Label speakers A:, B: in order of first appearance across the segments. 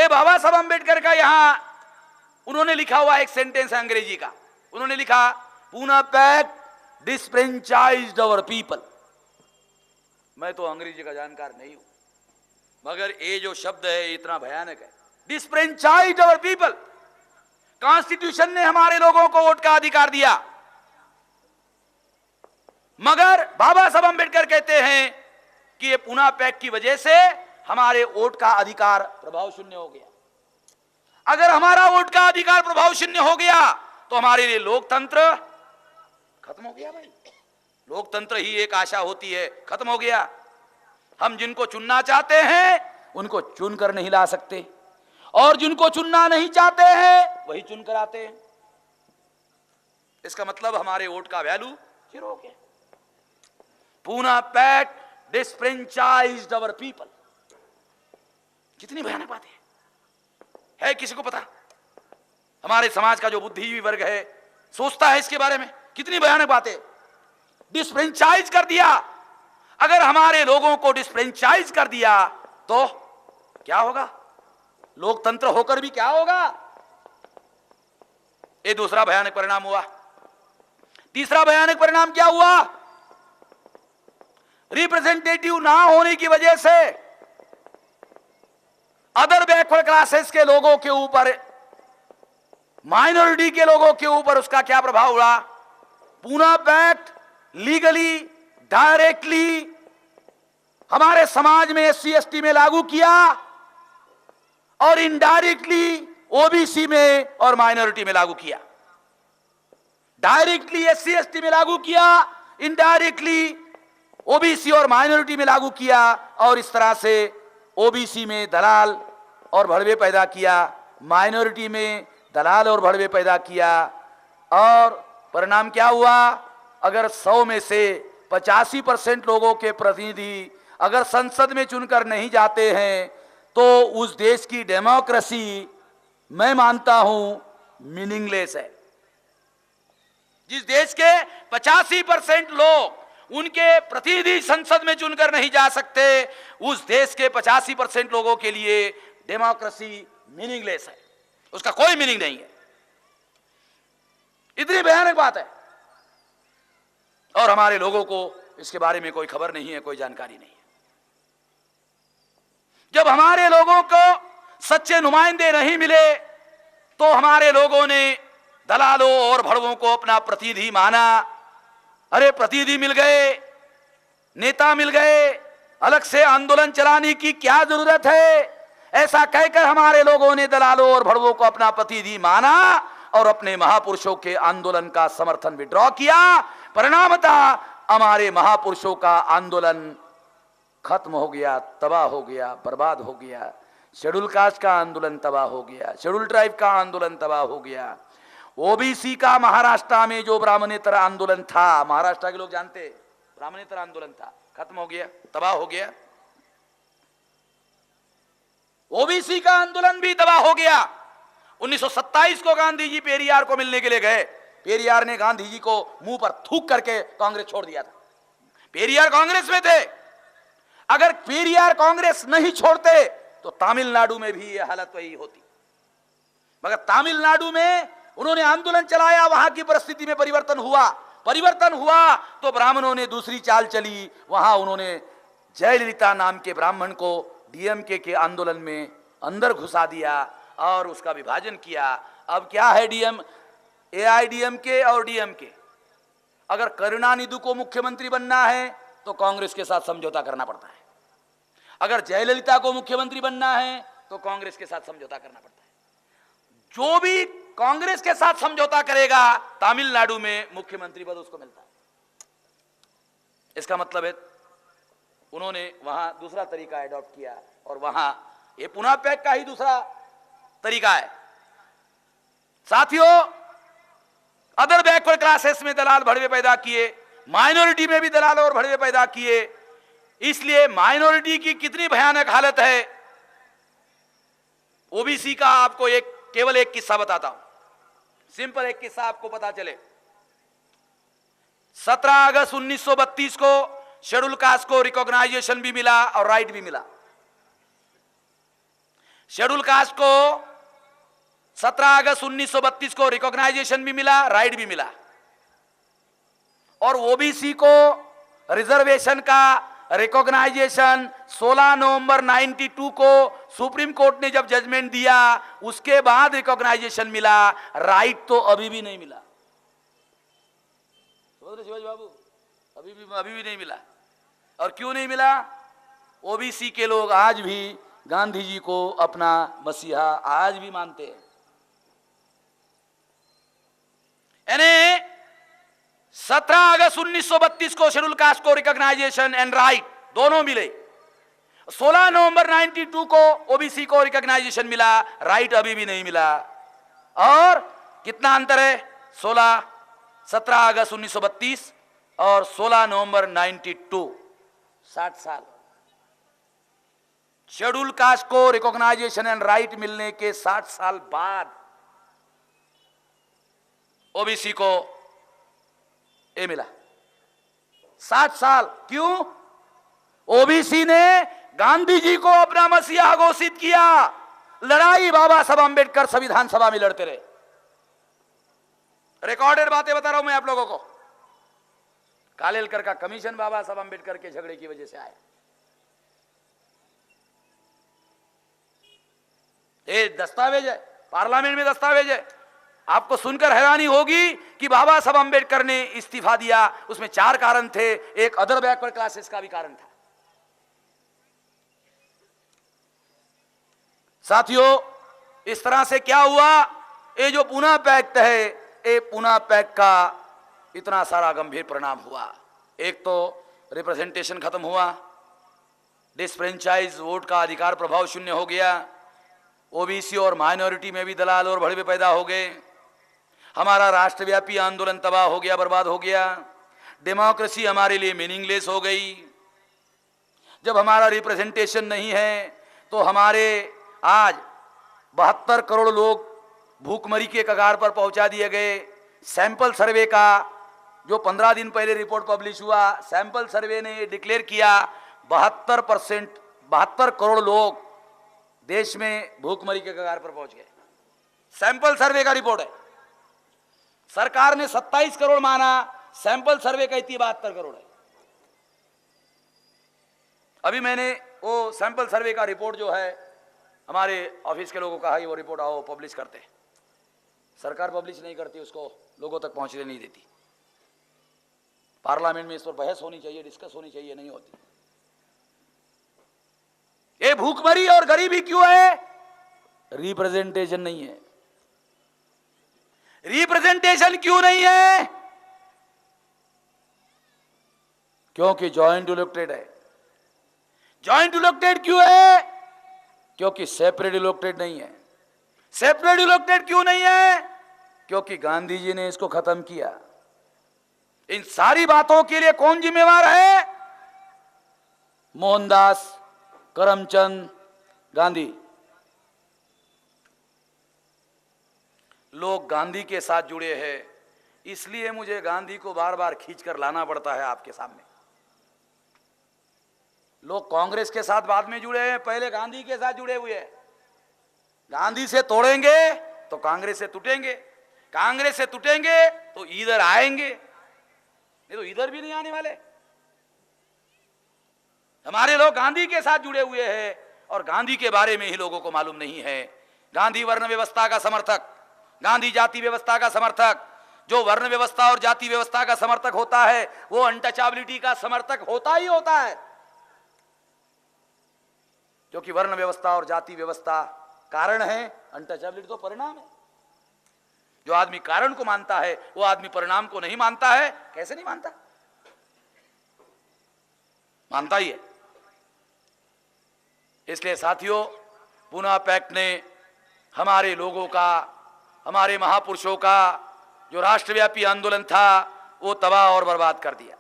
A: बाबा साहब अंबेडकर का यहां उन्होंने लिखा हुआ एक सेंटेंस है अंग्रेजी का, उन्होंने लिखा Poona pact disenfranchised our people. मैं तो अंग्रेजी का जानकार नहीं हूं, मगर ये जो शब्द है इतना भयानक है, डिस्फ्रेंचाइज्ड अवर पीपल। कॉन्स्टिट्यूशन ने हमारे लोगों को वोट का अधिकार दिया, मगर बाबा साहब अंबेडकर कहते हैं कि ये पूना पैक्ट की वजह से हमारे वोट का अधिकार प्रभाव शून्य हो गया। अगर हमारा वोट का अधिकार प्रभाव शून्य हो गया तो हमारे लिए लोकतंत्र खत्म हो गया। भाई, लोकतंत्र ही एक आशा होती है, खत्म हो गया। हम जिनको चुनना चाहते हैं उनको चुन कर नहीं ला सकते, और जिनको चुनना नहीं चाहते हैं वही चुन कर आते हैं। इसका मतलब हमारे वोट का वैल्यू जीरो हो गया। Poona pact disenfranchised our people. कितनी भयानक बात है किसी को पता? हमारे समाज का जो बुद्धिजीवी वर्ग है सोचता है इसके बारे में, कितनी भयानक बात है। डिस्फ्रेंचाइज कर दिया। अगर हमारे लोगों को डिस्फ्रेंचाइज कर दिया तो क्या होगा? लोकतंत्र होकर भी क्या होगा? ये दूसरा भयानक परिणाम हुआ। तीसरा भयानक परिणाम क्या हुआ? रिप्रेजेंटेटिव ना होने की वजह से अदर बैकवर्ड क्लासेस के लोगों के ऊपर, माइनॉरिटी के लोगों के ऊपर उसका क्या प्रभाव हुआ? पूना पैक्ट लीगली डायरेक्टली हमारे समाज में एससी एसटी में लागू किया और इनडायरेक्टली ओबीसी में और माइनॉरिटी में लागू किया। डायरेक्टली एससी एसटी में लागू किया, इनडायरेक्टली ओबीसी और माइनॉरिटी में लागू किया, और इस तरह से ओबीसी में दलाल और भड़वे पैदा किया, माइनॉरिटी में दलाल और भड़वे पैदा किया। और परिणाम क्या हुआ? अगर 100 में से 85% लोगों के प्रतिनिधि अगर संसद में चुनकर नहीं जाते हैं तो उस देश की डेमोक्रेसी मैं मानता हूं मीनिंगलेस है। जिस देश के 85% लोग उनके प्रतिनिधि संसद में चुनकर नहीं जा सकते, उस देश के 85% लोगों के लिए डेमोक्रेसी मीनिंगलेस है, उसका कोई मीनिंग नहीं है। इतनी भयानक बात है, और हमारे लोगों को इसके बारे में कोई खबर नहीं है, कोई जानकारी नहीं है। जब हमारे लोगों को सच्चे नुमाइंदे नहीं मिले तो हमारे लोगों ने दलालों और भड़वों को अपना प्रतिनिधि माना। अरे प्रतिनिधि मिल गए, नेता मिल गए, अलग से आंदोलन चलाने की क्या जरूरत है? ऐसा कहकर हमारे लोगों ने दलालों और भड़वों को अपना प्रतिनिधि माना और अपने महापुरुषों के आंदोलन का समर्थन विड्रॉ किया। परिणामतः हमारे महापुरुषों का आंदोलन खत्म हो गया, तबाह हो गया, बर्बाद हो गया। शेड्यूल कास्ट का आंदोलन तबाह हो गया, शेड्यूल ट्राइब का आंदोलन तबाह हो गया। ओबीसी का महाराष्ट्र में जो ब्राह्मणेतर आंदोलन था, महाराष्ट्र के लोग जानते, ब्राह्मणेतर आंदोलन था, खत्म हो गया, तबाह हो गया। ओबीसी का आंदोलन भी तबाह हो गया। 1927 को गांधी जी पेरियार को मिलने के लिए गए, पेरियार ने गांधी जी को मुंह पर थूक करके कांग्रेस छोड़ दिया था। पेरियार कांग्रेस में थे, अगर पेरियार कांग्रेस नहीं छोड़ते तो तमिलनाडु में भी यह हालत वही होती। मगर तमिलनाडु में उन्होंने आंदोलन चलाया, वहां की परिस्थिति में परिवर्तन हुआ तो ब्राह्मणों ने दूसरी चाल चली। वहां उन्होंने जयललिता नाम के ब्राह्मण को डीएमके के आंदोलन में अंदर घुसा दिया और उसका विभाजन किया। अब क्या है एआईडीएमके और डीएमके? अगर करुणानिधि को मुख्यमंत्री बनना है तो कांग्रेस के साथ समझौता करना पड़ता है, अगर जयललिता को मुख्यमंत्री बनना है तो कांग्रेस के साथ समझौता करना पड़ता है। जो भी कांग्रेस के साथ समझौता करेगा तमिलनाडु में मुख्यमंत्री पद उसको मिलता है। इसका मतलब है उन्होंने वहां दूसरा तरीका एडॉप्ट किया, और वहां ये पूना पैक्ट का ही दूसरा तरीका है। साथियों, अदर बैकवर्ड क्लासेस में दलाल भड़वे पैदा किए, माइनॉरिटी में भी दलाल और भड़वे पैदा किए। इसलिए माइनॉरिटी की कितनी भयानक हालत है। ओबीसी का आपको केवल एक किस्सा बताता हूं, सिंपल एक किस्सा आपको पता चले। 17 अगस्त 1932 को शेड्यूल कास्ट को रिकॉग्नाइजेशन भी मिला और राइट भी मिला। शेड्यूल कास्ट को 17 अगस्त 1932 को रिकॉग्नाइजेशन भी मिला, राइट भी मिला, और ओबीसी को रिजर्वेशन का रिकॉग्नाइजेशन 16 नवंबर 92 को सुप्रीम कोर्ट ने जब जजमेंट दिया, उसके बाद रिकॉग्नाइजेशन मिला, राइट तो अभी भी नहीं मिला। समझ रहे शिवाजी बाबू, अभी भी नहीं मिला। और क्यों नहीं मिला? ओबीसी के लोग आज भी गांधी जी को अपना मसीहा आज भी मानते हैं। यानी 17 अगस्त 1932 को शेड्यूल कास्ट को रिकॉग्नाइजेशन एंड राइट दोनों मिले, 16 नवंबर 92 को ओबीसी को रिकॉग्नाइजेशन मिला, राइट अभी भी नहीं मिला। और कितना अंतर है? 17 अगस्त 1932 और 16 नवंबर 92, 60 साल। शेड्यूल कास्ट को रिकॉग्नाइजेशन एंड राइट मिलने के 60 साल बाद ओबीसी को ये मिला। 60 साल। क्यों? ओबीसी ने गांधी जी को अपना मसीहा घोषित किया। लड़ाई बाबा साहब अंबेडकर संविधान सभा में लड़ते रहे। रिकॉर्डेड बातें बता रहा हूं मैं आप लोगों को। कालेलकर का कमीशन बाबा साहब अंबेडकर के झगड़े की वजह से आया। ये दस्तावेज है, पार्लियामेंट में दस्तावेज है। आपको सुनकर हैरानी होगी कि बाबा साहब अंबेडकर ने इस्तीफा दिया, उसमें 4 कारण थे। एक अदर बैकवर्ड क्लासेस का भी कारण था। साथियों, इस तरह से क्या हुआ? ये जो पूना पैक्ट है, ये पूना पैक्ट का इतना सारा गंभीर परिणाम हुआ। एक तो रिप्रेजेंटेशन खत्म हुआ, डिसफ्रेंचाइज वोट का अधिकार प्रभाव शून्य हो गया, ओबीसी और माइनॉरिटी में भी दलाल और भड़वे पैदा हो गए, हमारा राष्ट्रव्यापी आंदोलन तबाह हो गया, बर्बाद हो गया, डेमोक्रेसी हमारे लिए मीनिंगलेस हो गई। जब हमारा रिप्रेजेंटेशन नहीं है तो हमारे आज 72 करोड़ लोग भूखमरी के कगार पर पहुंचा दिए गए। सैंपल सर्वे का जो 15 दिन पहले रिपोर्ट पब्लिश हुआ, सैंपल सर्वे ने डिक्लेयर किया 72 करोड़ लोग देश में भूखमरी के कगार पर पहुंच गए। सैंपल सर्वे का रिपोर्ट है। सरकार ने 27 करोड़ माना, सैंपल सर्वे कहती है 72 करोड़ है। अभी मैंने वो सैंपल सर्वे का रिपोर्ट जो है हमारे ऑफिस के लोगों को कहा कि वो रिपोर्ट आओ पब्लिश करते हैं। सरकार पब्लिश नहीं करती, उसको लोगों तक पहुंचने नहीं देती। पार्लियामेंट में इस पर बहस होनी चाहिए, डिस्कस होनी चाहिए, नहीं होती। ये भूखमरी और गरीबी क्यों है? रिप्रेजेंटेशन नहीं है। रिप्रेजेंटेशन क्यों नहीं है? क्योंकि जॉइंट इलेक्टेड है। जॉइंट इलेक्टेड क्यों है? क्योंकि सेपरेट इलेक्टेड नहीं है। सेपरेट इलेक्टेड क्यों नहीं है? क्योंकि गांधी जी ने इसको खत्म किया। इन सारी बातों के लिए कौन जिम्मेवार है? मोहनदास करमचंद गांधी। लोग गांधी के साथ जुड़े हैं, इसलिए मुझे गांधी को बार बार खींचकर लाना पड़ता है आपके सामने। लोग कांग्रेस के साथ बाद में जुड़े हैं, पहले गांधी के साथ जुड़े हुए हैं। गांधी से तोड़ेंगे तो कांग्रेस से टूटेंगे, कांग्रेस से टूटेंगे तो इधर आएंगे, नहीं तो इधर भी नहीं आने वाले। हमारे लोग गांधी के साथ जुड़े हुए हैं और गांधी के बारे में ही लोगों को मालूम नहीं है। गांधी वर्ण व्यवस्था का समर्थक, गांधी जाति व्यवस्था का समर्थक। जो वर्ण व्यवस्था और जाति व्यवस्था का समर्थक होता है वो अनटचेबिलिटी का समर्थक होता ही होता है, क्योंकि वर्ण व्यवस्था और जाति व्यवस्था कारण है, अनटचेबिलिटी तो परिणाम है। जो आदमी कारण को मानता है वो आदमी परिणाम को नहीं मानता है। कैसे नहीं मानता? मानता ही है। इसलिए साथियों, पूना पैक्ट ने हमारे लोगों का, हमारे महापुरुषों का जो राष्ट्रव्यापी आंदोलन था वो तबाह और बर्बाद कर दिया।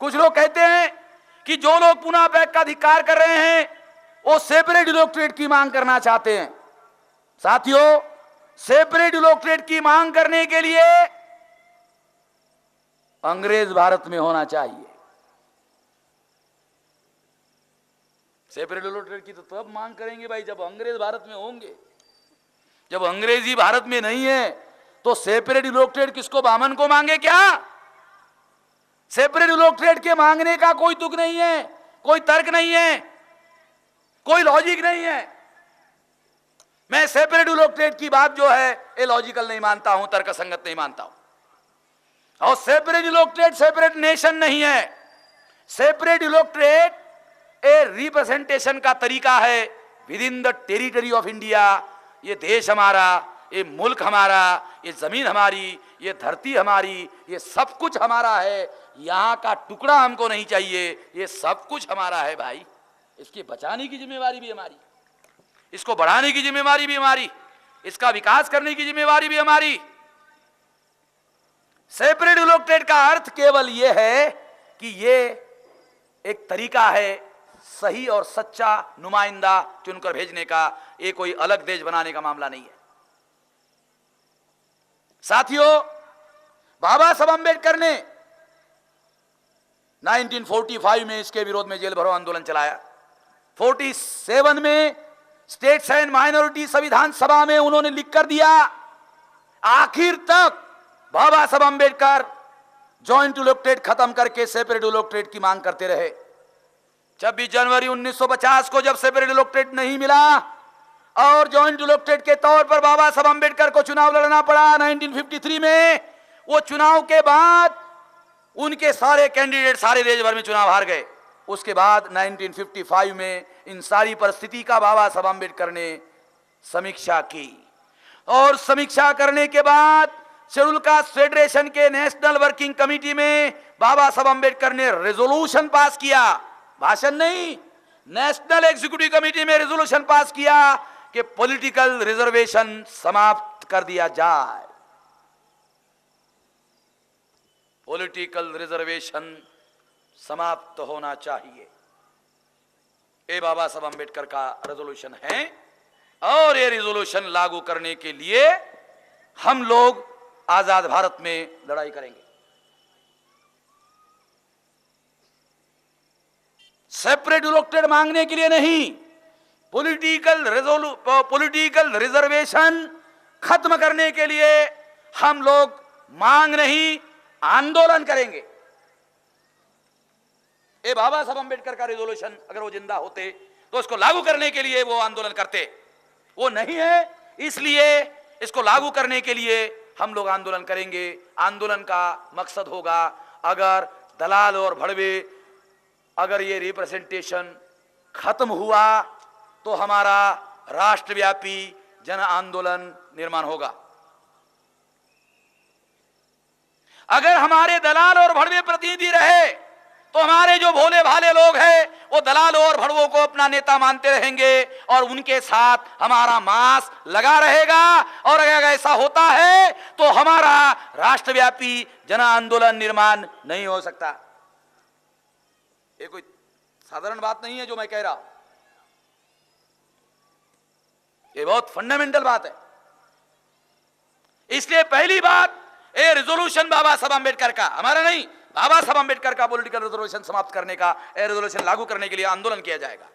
A: कुछ लोग कहते हैं कि जो लोग पूना पैक्ट का धिक्कार कर रहे हैं वो सेपरेट इलेक्टोरेट की मांग करना चाहते हैं। साथियों, सेपरेट इलेक्टोरेट की मांग करने के लिए अंग्रेज भारत में होना चाहिए। सेपरेट इलेक्टोरेट की तो तब मांग करेंगे भाई जब अंग्रेज भारत में होंगे। जब अंग्रेजी भारत में नहीं है तो सेपरेट इलेक्टोरेट किसको, बामन को मांगे क्या? सेपरेट इलेक्टोरेट के मांगने का कोई तुक नहीं है, कोई तर्क नहीं है, कोई लॉजिक नहीं है। मैं सेपरेट इलेक्टोरेट की बात जो है ये लॉजिकल नहीं मानता हूं, तर्क संगत नहीं मानता हूं। और सेपरेट इलेक्टोरेट सेपरेट नेशन नहीं है। सेपरेट इलेक्टोरेट ए रिप्रेजेंटेशन का तरीका है with in the territory of India. ये देश हमारा, ये मुल्क हमारा, ये जमीन हमारी, ये धरती हमारी, ये सब कुछ हमारा है। यहां का टुकड़ा हमको नहीं चाहिए, ये सब कुछ हमारा है भाई। इसके बचाने की जिम्मेवारी भी हमारी, इसको बढ़ाने की जिम्मेवारी भी हमारी, इसका विकास करने की जिम्मेवारी भी हमारी। सेपरेट इलेक्टोरेट का अर्थ केवल यह है कि ये एक तरीका है सही और सच्चा नुमाइंदा चुनकर भेजने का, ये कोई अलग देश बनाने का मामला नहीं है। साथियों, बाबा साहब अंबेडकर ने 1945 में इसके विरोध में जेल भरो आंदोलन चलाया। 47 में स्टेट्स एंड माइनॉरिटी संविधान सभा में उन्होंने लिख कर दिया। आखिर तक बाबा साहब अंबेडकर जॉइंट इलेक्टोरेट खत्म करके सेपरेट इलेक्टोरेट की मांग करते रहे। 26 जनवरी 1950 को जब सेपरेट इलेक्टोरेट नहीं मिला और जॉइंट इलेक्टोरेट के तौर पर बाबा साहब अंबेडकर को चुनाव लड़ना पड़ा 1953 में, वो चुनाव के बाद उनके सारे कैंडिडेट सारे देश भर में चुनाव हार गए। उसके बाद 1955 में इन सारी परिस्थिति का बाबा साहब अंबेडकर ने समीक्षा की और समीक्षा करने के बाद शेड्यूल कास्ट फेडरेशन के नेशनल वर्किंग कमेटी में बाबा साहब अंबेडकर ने रेजोल्यूशन पास किया, भाषण नहीं, नेशनल एग्जीक्यूटिव कमेटी में रेजोल्यूशन पास किया कि पॉलिटिकल रिजर्वेशन समाप्त कर दिया जाए। पॉलिटिकल रिजर्वेशन समाप्त होना चाहिए, ये बाबा साहब अंबेडकर का रेजोल्यूशन है। और ये रेजोल्यूशन लागू करने के लिए हम लोग आजाद भारत में लड़ाई करेंगे। सेपरेट इलेक्टोरेट मांगने के लिए नहीं, पॉलिटिकल रिजर्वेशन खत्म करने के लिए हम लोग मांग नहीं आंदोलन करेंगे। ये बाबा साहब अंबेडकर का रेजोल्यूशन अगर वो जिंदा होते तो इसको लागू करने के लिए वो आंदोलन करते, वो नहीं है, इसलिए इसको लागू करने के लिए हम लोग आंदोलन करेंगे। आंदोलन का मकसद होगा अगर दलाल और भड़वे, अगर ये रिप्रेजेंटेशन खत्म हुआ तो हमारा राष्ट्रव्यापी जन आंदोलन निर्माण होगा। अगर हमारे दलाल और भड़वे प्रतिनिधि रहे तो हमारे जो भोले भाले लोग हैं वो दलालों और भड़वों को अपना नेता मानते रहेंगे और उनके साथ हमारा मांस लगा रहेगा। और अगर ऐसा होता है तो हमारा राष्ट्रव्यापी जन आंदोलन निर्माण नहीं हो सकता। ये कोई साधारण बात नहीं है जो मैं कह रहा हूं, ये बहुत फंडामेंटल बात है। इसलिए पहली बात, ये रेजोल्यूशन बाबा साहब अंबेडकर का, हमारा नहीं, बाबा साहब अंबेडकर का पॉलिटिकल रिजर्वेशन समाप्त करने का, ये रेजोल्यूशन लागू करने के लिए आंदोलन किया जाएगा।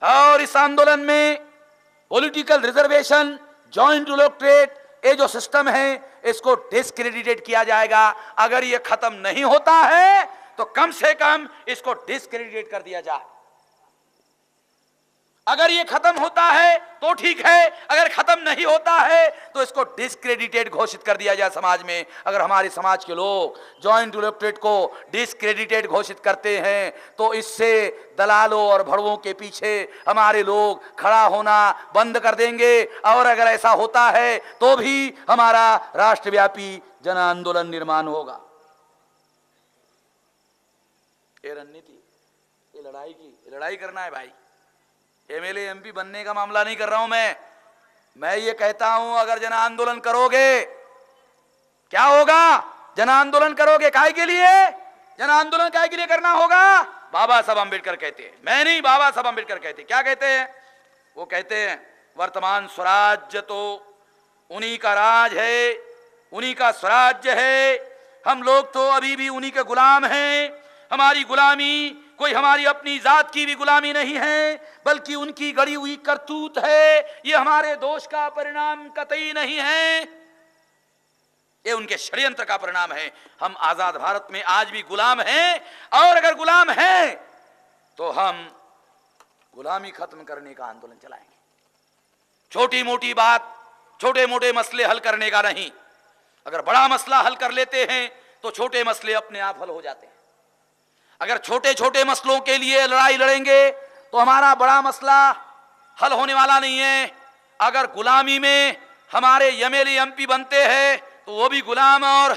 A: और इस आंदोलन में पॉलिटिकल रिजर्वेशन, जॉइंट इलेक्टोरेट, ये जो सिस्टम है इसको डिस्क्रेडिटेड किया जाएगा। अगर ये खत्म नहीं होता है तो कम से कम इसको डिस्क्रेडिटेड कर दिया जाए। अगर ये खत्म होता है तो ठीक है, अगर खत्म नहीं होता है तो इसको डिस्क्रेडिटेड घोषित कर दिया जाए समाज में। अगर हमारे समाज के लोग जॉइंट इलेक्टोरेट को डिस्क्रेडिटेड घोषित करते हैं तो इससे दलालों और भड़वों के पीछे हमारे लोग खड़ा होना बंद कर देंगे। और अगर ऐसा होता है तो भी हमारा राष्ट्रव्यापी जन आंदोलन निर्माण होगा। ये रणनीति, ये लड़ाई की, लड़ाई करना है भाई। एमएलए एमपी बनने का मामला नहीं कर रहा हूं मैं ये कहता हूं अगर जन आंदोलन करोगे, क्या होगा? जन आंदोलन करोगे काहे के लिए? जन आंदोलन काहे के लिए करना होगा? बाबा साहब अंबेडकर कहते हैं, मैं नहीं, बाबा साहब अंबेडकर कहते हैं। क्या कहते हैं? वो कहते हैं वर्तमान स्वराज्य तो उन्हीं का राज है, उन्हीं का स्वराज्य है, हम लोग तो अभी भी उन्हीं के गुलाम हैं। हमारी गुलामी कोई हमारी अपनी जात की भी गुलामी नहीं है, बल्कि उनकी गढ़ी हुई करतूत है। ये हमारे दोष का परिणाम कतई नहीं है, ये उनके षड्यंत्र का परिणाम है। हम आजाद भारत में आज भी गुलाम हैं, और अगर गुलाम हैं तो हम गुलामी खत्म करने का आंदोलन चलाएंगे। छोटी मोटी बात, छोटे मोटे मसले हल करने का नहीं। अगर बड़ा मसला हल कर लेते हैं तो छोटे मसले अपने आप हल हो जाते हैं। अगर छोटे छोटे मसलों के लिए लड़ाई लड़ेंगे तो हमारा बड़ा मसला हल होने वाला नहीं है। अगर गुलामी में हमारे एमएलए एमपी बनते हैं तो वो भी गुलाम और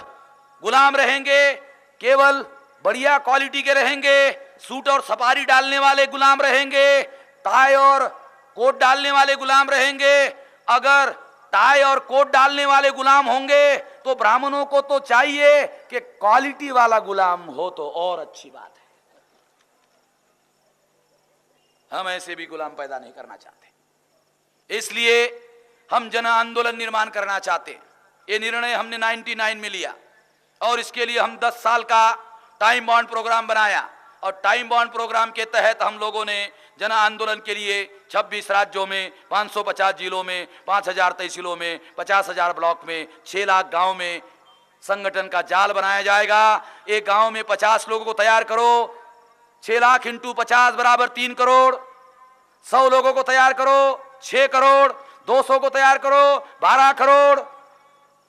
A: गुलाम रहेंगे, केवल बढ़िया क्वालिटी के रहेंगे। सूट और सपारी डालने वाले गुलाम रहेंगे, टाई और कोट डालने वाले गुलाम रहेंगे। अगर टाई और कोट डालने वाले गुलाम होंगे तो ब्राह्मणों को तो चाहिए कि क्वालिटी वाला गुलाम हो तो और अच्छी बात है। हम ऐसे भी गुलाम पैदा नहीं करना चाहते, इसलिए हम जन आंदोलन निर्माण करना चाहते हैं। ये निर्णय हमने 99 में लिया और इसके लिए हम 10 साल का टाइम बाउंड प्रोग्राम बनाया, और टाइम बाउंड प्रोग्राम के तहत हम लोगों ने जन आंदोलन के लिए 26 राज्यों में, 550 जिलों में, 5000 तहसीलों में, 50,000 ब्लॉक में, 6 लाख गांव में संगठन का जाल बनाया जाएगा। एक गांव में 50 लोगों को तैयार करो, 6 लाख इंटू 50 बराबर 3 करोड़। 100 लोगों को तैयार करो, 6 करोड़। 200 को तैयार करो, 12 करोड़।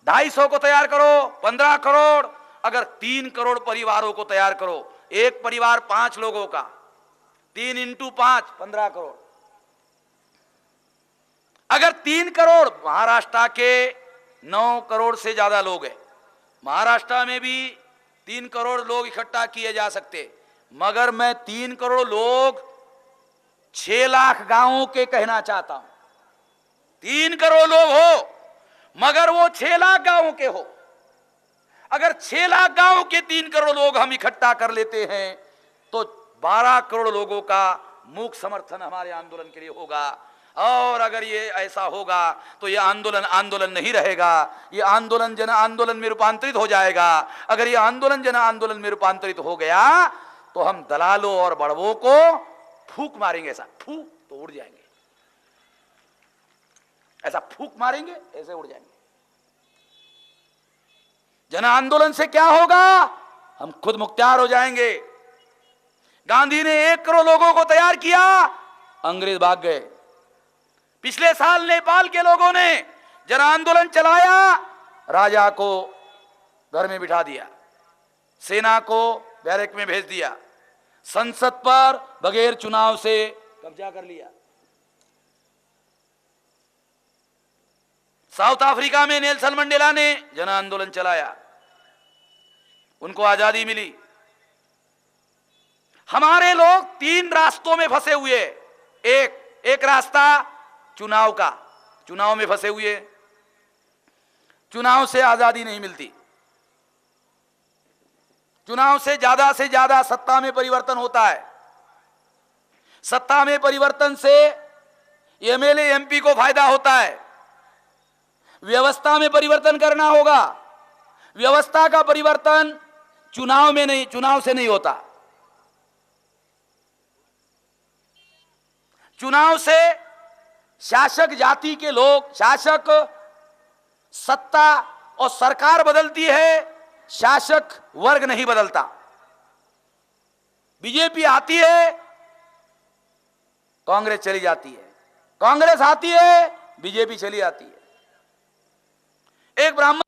A: 250 को तैयार करो, 15 करोड़। अगर 3 करोड़ परिवारों को तैयार करो, एक परिवार 5 लोगों का, 3 इंटू 5 15 करोड़। अगर 3 करोड़, महाराष्ट्र के 9 करोड़ से ज्यादा लोग हैं, महाराष्ट्र में भी 3 करोड़ लोग इकट्ठा किए जा सकते, मगर मैं 3 करोड़ लोग 6 लाख गांवों के कहना चाहता हूं। 3 करोड़ लोग हो मगर वो 6 लाख गांवों के हो। अगर 6 लाख गांवों के 3 करोड़ लोग हम इकट्ठा कर लेते हैं तो 12 करोड़ लोगों का मूक समर्थन हमारे आंदोलन के लिए होगा। और अगर ये ऐसा होगा तो ये आंदोलन आंदोलन नहीं रहेगा, ये आंदोलन जन आंदोलन में रूपांतरित हो जाएगा। अगर ये आंदोलन जन आंदोलन में रूपांतरित हो गया तो हम दलालों और बड़वों को फूंक मारेंगे, ऐसा फूंक तो उड़ जाएंगे, ऐसा फूंक मारेंगे ऐसे उड़ जाएंगे। जन आंदोलन से क्या होगा? हम खुद मुख्तियार हो जाएंगे। गांधी ने 1 करोड़ लोगों को तैयार किया, अंग्रेज भाग गए। पिछले साल नेपाल के लोगों ने जन आंदोलन चलाया, राजा को घर में बिठा दिया, सेना को बैरक में भेज दिया, संसद पर बगैर चुनाव से कब्जा कर लिया। साउथ अफ्रीका में नेल्सन मंडेला ने जन आंदोलन चलाया, उनको आजादी मिली। हमारे लोग 3 रास्तों में फंसे हुए, एक रास्ता चुनाव का, चुनाव में फंसे हुए, चुनाव से आजादी नहीं मिलती, चुनाव से ज्यादा सत्ता में परिवर्तन होता है, सत्ता में परिवर्तन से एमएलए एमपी को फायदा होता है। व्यवस्था में परिवर्तन करना होगा, व्यवस्था का परिवर्तन चुनाव में नहीं, चुनाव से नहीं होता। चुनाव से शासक जाति के लोग, शासक सत्ता और सरकार बदलती है, शासक वर्ग नहीं बदलता। बीजेपी आती है, कांग्रेस चली जाती है, कांग्रेस आती है, बीजेपी चली आती है। एक ब्राह्मण